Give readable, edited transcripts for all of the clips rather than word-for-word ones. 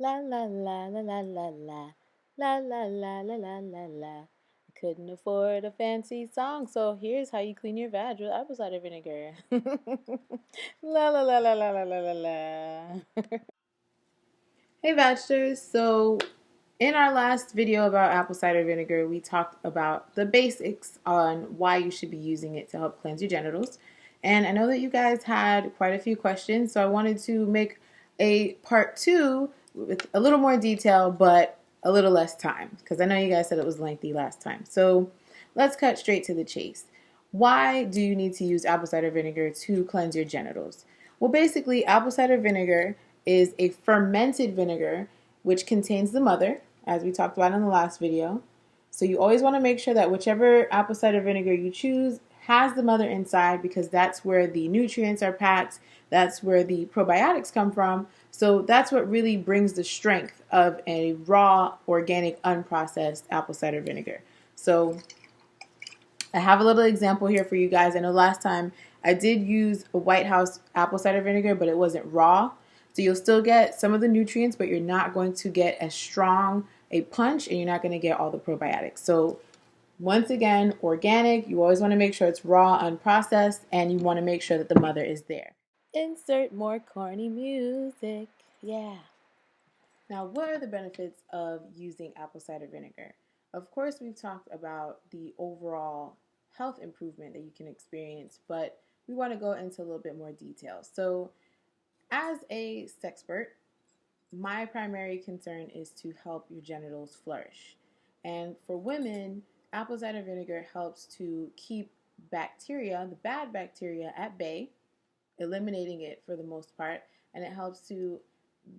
La la la la la la la. La la la la la la la. I couldn't afford a fancy song, so here's how you clean your vag with apple cider vinegar. La la la la la la la la la. Hey Vagsters, so in our last video about apple cider vinegar, we talked about the basics on why you should be using it to help cleanse your genitals. And I know that you guys had quite a few questions, so I wanted to make a part two with a little more detail, but a little less time, because I know you guys said it was lengthy last time. So let's cut straight to the chase. Why do you need to use apple cider vinegar to cleanse your genitals? Well, basically, apple cider vinegar is a fermented vinegar which contains the mother, as we talked about in the last video. So you always want to make sure that whichever apple cider vinegar you choose has the mother inside, because that's where the nutrients are packed, that's where the probiotics come from. So that's what really brings the strength of a raw, organic, unprocessed apple cider vinegar. So I have a little example here for you guys. I know last time I did use a White House apple cider vinegar, but it wasn't raw. So you'll still get some of the nutrients, but you're not going to get as strong a punch, and you're not going to get all the probiotics. So once again, organic, you always want to make sure it's raw, unprocessed, and you want to make sure that the mother is there. Insert more corny music. Yeah. Now, what are the benefits of using apple cider vinegar? Of course, we've talked about the overall health improvement that you can experience, but we want to go into a little bit more detail. So, as a sexpert, my primary concern is to help your genitals flourish. And for women, apple cider vinegar helps to keep bacteria, the bad bacteria, at bay, eliminating it for the most part, and it helps to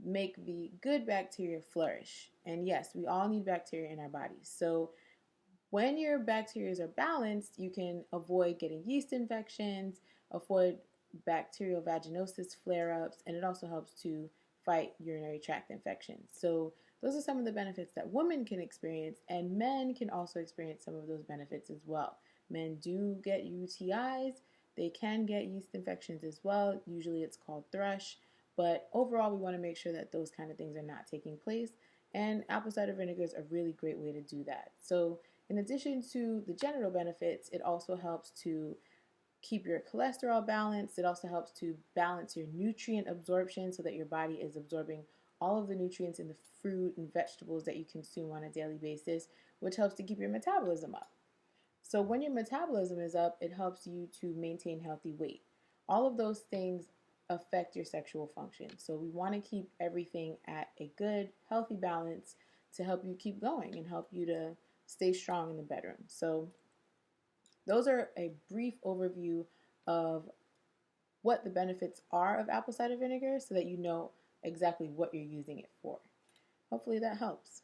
make the good bacteria flourish. And yes, we all need bacteria in our bodies. So when your bacteria are balanced, you can avoid getting yeast infections, avoid bacterial vaginosis flare ups, and it also helps to fight urinary tract infections. So those are some of the benefits that women can experience, and men can also experience some of those benefits as well. Men do get UTIs, they can get yeast infections as well. Usually it's called thrush, but overall, we want to make sure that those kind of things are not taking place. And apple cider vinegar is a really great way to do that. So, in addition to the genital benefits, it also helps to keep your cholesterol balanced. It also helps to balance your nutrient absorption so that your body is absorbing all of the nutrients in the fruit and vegetables that you consume on a daily basis, which helps to keep your metabolism up. So when your metabolism is up, it helps you to maintain healthy weight. All of those things affect your sexual function. So we want to keep everything at a good, healthy balance to help you keep going and help you to stay strong in the bedroom. So those are a brief overview of what the benefits are of apple cider vinegar so that you know exactly what you're using it for. Hopefully that helps.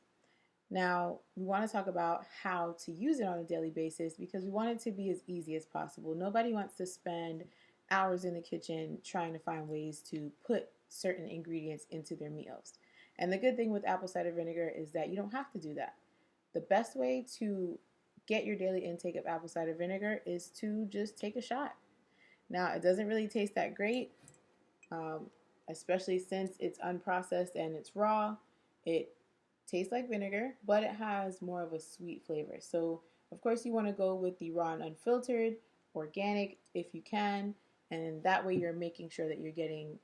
Now, we want to talk about how to use it on a daily basis because we want it to be as easy as possible. Nobody wants to spend hours in the kitchen trying to find ways to put certain ingredients into their meals. And the good thing with apple cider vinegar is that you don't have to do that. The best way to get your daily intake of apple cider vinegar is to just take a shot. Now, it doesn't really taste that great, um, especially since it's unprocessed and it's raw. It tastes like vinegar, but it has more of a sweet flavor. So, of course, you want to go with the raw and unfiltered, organic if you can, and that way you're making sure that you're getting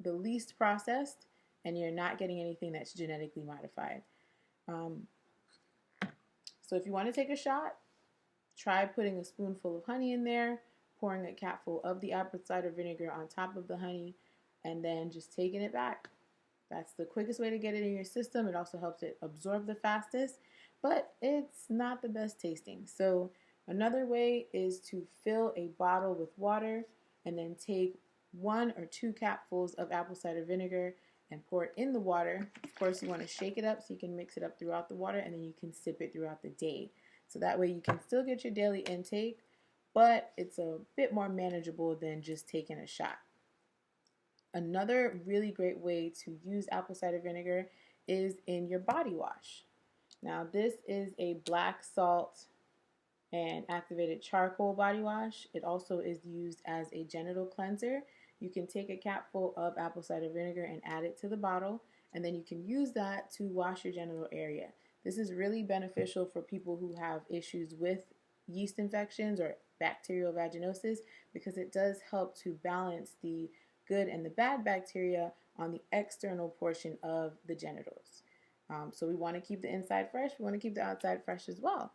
the least processed and you're not getting anything that's genetically modified. Um, so, if you want to take a shot, try putting a spoonful of honey in there, pouring a capful of the apple cider vinegar on top of the honey, and then just taking it back. That's the quickest way to get it in your system. It also helps it absorb the fastest, but it's not the best tasting. So, another way is to fill a bottle with water and then take 1 or 2 capfuls of apple cider vinegar and pour it in the water. Of course, you want to shake it up so you can mix it up throughout the water, and then you can sip it throughout the day. So that way you can still get your daily intake, but it's a bit more manageable than just taking a shot. Another really great way to use apple cider vinegar is in your body wash. Now, this is a black salt and activated charcoal body wash. It also is used as a genital cleanser. You can take a capful of apple cider vinegar and add it to the bottle, and then you can use that to wash your genital area. This is really beneficial for people who have issues with yeast infections or bacterial vaginosis because it does help to balance the good and the bad bacteria on the external portion of the genitals. So we want to keep the inside fresh. We want to keep the outside fresh as well.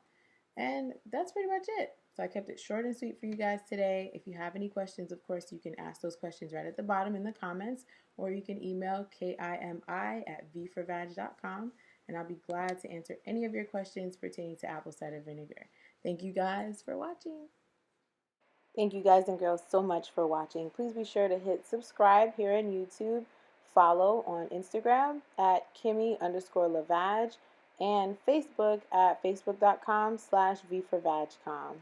And that's pretty much it. So I kept it short and sweet for you guys today. If you have any questions, of course, you can ask those questions right at the bottom in the comments, or you can email kimi@vforvag.com, and I'll be glad to answer any of your questions pertaining to apple cider vinegar. Thank you guys for watching. Thank you guys and girls so much for watching. Please be sure to hit subscribe here on YouTube, follow on Instagram at Kimmy_Lavage, and Facebook at facebook.com/vforvagcom.